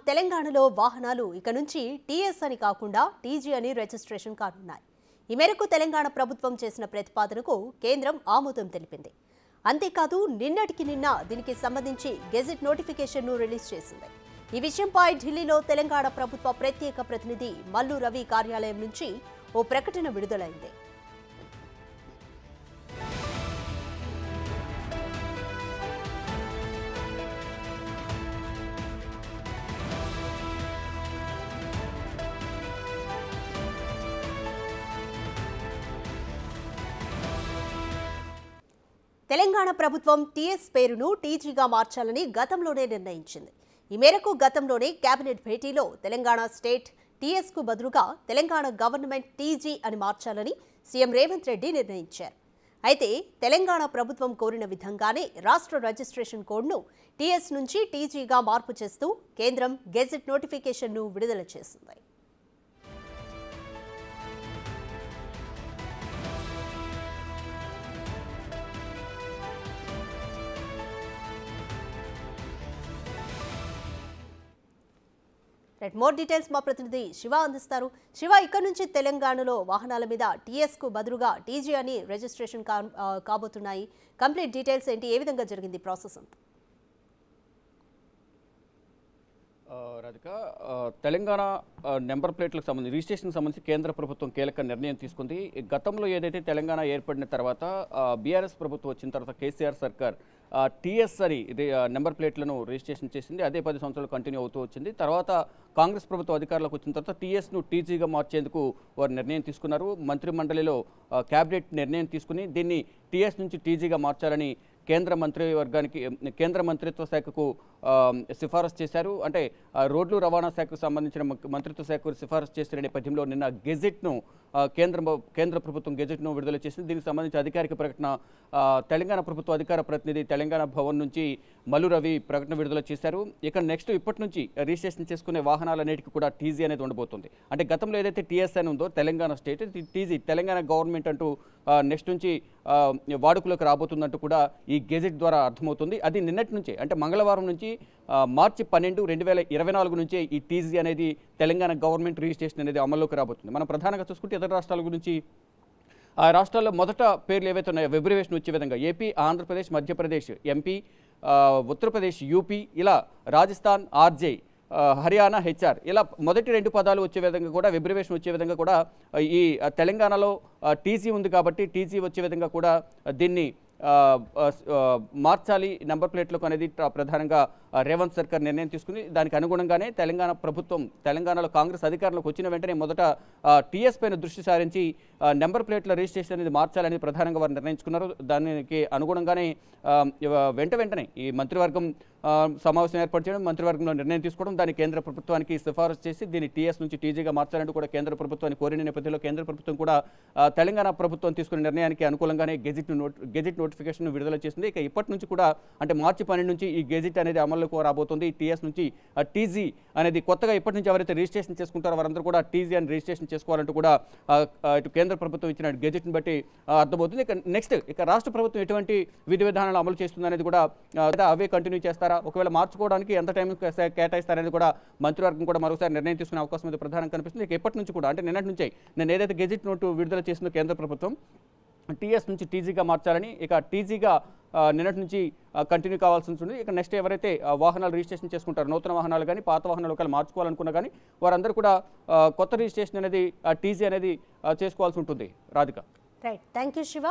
తెలంగాణలో వాహనాలు ఇక నుంచి టీఎస్ అని కాకుండా టీజీ అని రిజిస్ట్రేషన్ కానున్నాయి. ఈ మేరకు తెలంగాణ ప్రభుత్వం చేసిన ప్రతిపాదనకు కేంద్రం ఆమోదం తెలిపింది. అంతేకాదు నిన్నటికి నిన్న దీనికి సంబంధించి గెజెట్ నోటిఫికేషన్ను రిలీజ్ చేసింది. ఈ విషయంపై ఢిల్లీలో తెలంగాణ ప్రభుత్వ ప్రత్యేక ప్రతినిధి మల్లు రవి కార్యాలయం నుంచి ఓ ప్రకటన విడుదలైంది. తెలంగాణ ప్రభుత్వం టీఎస్ పేరును టీజీగా మార్చాలని గతంలోనే నిర్ణయించింది. ఈ మేరకు గతంలోనే కేబినెట్ భేటీలో తెలంగాణ స్టేట్ టీఎస్కు బదులుగా తెలంగాణ గవర్నమెంట్ టీజీ అని మార్చాలని సీఎం రేవంత్ రెడ్డి నిర్ణయించారు. అయితే తెలంగాణ ప్రభుత్వం కోరిన విధంగానే రాష్ట్ర రిజిస్ట్రేషన్ కోడ్ను టీఎస్ నుంచి టీజీగా మార్పు చేస్తూ కేంద్రం గెజెట్ నోటిఫికేషన్ను విడుదల చేసింది. మోర్ డీటెయిల్స్ మా ప్రతినిధి శివ అందిస్తారు. శివ, ఇక్కడ నుంచి తెలంగాణలో వాహనాల మీద టీఎస్ కు బదులుగా టీజీ అని రిజిస్ట్రేషన్ కాబోతున్నాయి. కంప్లీట్ డీటెయిల్స్ ఏంటి, ఏ విధంగా జరిగింది ప్రాసెస్ అంతా? రాధిక, తెలంగాణ నెంబర్ ప్లేట్లకు సంబంధించి రిజిస్ట్రేషన్కి సంబంధించి కేంద్ర ప్రభుత్వం కీలక నిర్ణయం తీసుకుంది. గతంలో ఏదైతే తెలంగాణ ఏర్పడిన తర్వాత బీఆర్ఎస్ ప్రభుత్వం వచ్చిన తర్వాత కేసీఆర్ సర్కార్ టీఎస్ అని నెంబర్ ప్లేట్లను రిజిస్ట్రేషన్ చేసింది. అదే 10 సంవత్సరాలు కంటిన్యూ అవుతూ వచ్చింది. తర్వాత కాంగ్రెస్ ప్రభుత్వం అధికారంలోకి వచ్చిన తర్వాత టీఎస్ను టీజీగా మార్చేందుకు వారు నిర్ణయం తీసుకున్నారు. మంత్రిమండలిలో క్యాబినెట్ నిర్ణయం తీసుకుని దీన్ని టీఎస్ నుంచి టీజీగా మార్చాలని కేంద్ర మంత్రివర్గానికి కేంద్ర మంత్రిత్వ శాఖకు సిఫారసు చేశారు. అంటే రోడ్లు రవాణా శాఖకు సంబంధించిన మంత్రిత్వ శాఖకు సిఫారసు చేసిన నేపథ్యంలో నిన్న గెజెట్ను కేంద్ర ప్రభుత్వం గెజెట్ను విడుదల చేసింది. దీనికి సంబంధించి అధికారిక ప్రకటన తెలంగాణ ప్రభుత్వ అధికార ప్రతినిధి తెలంగాణ భవన్ నుంచి మల్లు రవి ప్రకటన విడుదల చేశారు. ఇక నెక్స్ట్ ఇప్పటి నుంచి రిజిస్ట్రేషన్ చేసుకునే వాహనాలన్నిటికీ కూడా టీజీ అనేది ఉండబోతుంది. అంటే గతంలో ఏదైతే టీఎస్ అని ఉందో Telangana state TG Telangana government అంటూ నెక్స్ట్ నుంచి వాడుకలోకి రాబోతుందంటూ కూడా ఈ గెజెట్ ద్వారా అర్థమవుతుంది. అది నిన్నటి నుంచే, అంటే మంగళవారం నుంచి మార్చి 12, 2024 నుంచే ఈ టీజీ అనేది తెలంగాణ గవర్నమెంట్ రిజిస్ట్రేషన్ అనేది అమల్లోకి రాబోతుంది. మనం ప్రధానంగా చూసుకుంటే ఇతర రాష్ట్రాల గురించి ఆ రాష్ట్రాల్లో మొదట పేర్లు ఏవైతే ఉన్నాయో వెబ్రివేషన్ వచ్చే విధంగా AP, Andhra Pradesh, Madhya Pradesh MP, Uttar Pradesh UP, ఇలా రాజస్థాన్ ఆర్జే, హర్యానా హెచ్ఆర్, ఇలా మొదటి 2 పదాలు వచ్చే విధంగా కూడా వెబ్రివేషన్ వచ్చే విధంగా కూడా ఈ తెలంగాణలో టీజీ ఉంది కాబట్టి టీజీ వచ్చే విధంగా కూడా దీన్ని మార్చాలి నెంబర్ ప్లేట్లకు అనేది ప్రధానంగా రేవంత్ సర్కార్ నిర్ణయం తీసుకుని దానికి అనుగుణంగానే తెలంగాణ ప్రభుత్వం తెలంగాణలో కాంగ్రెస్ అధికారంలోకి వచ్చిన వెంటనే మొదట టీఎస్ పైన దృష్టి సారించి నెంబర్ ప్లేట్ల రిజిస్ట్రేషన్ అనేది మార్చాలని ప్రధానంగా వారు నిర్ణయించుకున్నారు. దానికి అనుగుణంగానే వెంటనే ఈ మంత్రివర్గం సమావేశం ఏర్పాటు చేయడం, మంత్రివర్గంలో నిర్ణయం తీసుకోవడం, దాన్ని కేంద్ర ప్రభుత్వానికి సిఫారసు చేసి దీన్ని టీఎస్ నుంచి టీజీగా మార్చాలంటూ కూడా కేంద్ర ప్రభుత్వాన్ని కోరిన నేపథ్యంలో కేంద్ర ప్రభుత్వం కూడా తెలంగాణ ప్రభుత్వం తీసుకున్న నిర్ణయానికి అనుకూలంగానే గెజెట్ నోటిఫికేషన్ విడుదల చేసింది. ఇక ఇప్పటి నుంచి కూడా అంటే మార్చి 12 నుంచి ఈ గెజెట్ అనేది అమల్లోకి రాబోతుంది. టీఎస్ నుంచి టీజీ అనేది కొత్తగా ఇప్పటి నుంచి ఎవరైతే రిజిస్ట్రేషన్ చేసుకుంటారో వారందరూ కూడా టీజీ అని రిజిస్ట్రేషన్ చేసుకోవాలంటూ కూడా ఇటు కేంద్ర ప్రభుత్వం ఇచ్చిన గెజెట్ని బట్టి అర్థమవుతుంది. ఇక నెక్స్ట్ రాష్ట్ర ప్రభుత్వం ఎటువంటి విధి విధానాలు అమలు చేస్తుంది అనేది కూడా అవే కంటిన్యూ చేస్తారా, ఒకవేళ మార్చుకోవడానికి ఎంత టైం కేటాయిస్తారనేది కూడా మంత్రివర్గం కూడా మరోసారి నిర్ణయం తీసుకునే అవకాశం అయితే ప్రధానంగా కనిపిస్తుంది. ఇక ఇప్పటి నుంచి కూడా అంటే నిన్నటి నుంచే నేను ఏదైతే గెజెట్ నోటు విడుదల చేసిందో కేంద్ర ప్రభుత్వం టీఎస్ నుంచి టీజీగా మార్చాలని, ఇక టీజీగా నిన్నటి నుంచి కంటిన్యూ కావాల్సి ఉంటుంది. ఇక నెక్స్ట్ ఎవరైతే వాహనాలు రిజిస్ట్రేషన్ చేసుకుంటారో నూతన వాహనాలు కానీ పాత వాహనాలు ఒకవేళ మార్చుకోవాలనుకున్నా కానీ వారందరూ కూడా కొత్త రిజిస్ట్రేషన్ అనేది టీజీ అనేది చేసుకోవాల్సి ఉంటుంది. Radhika, right, thank you Shiva.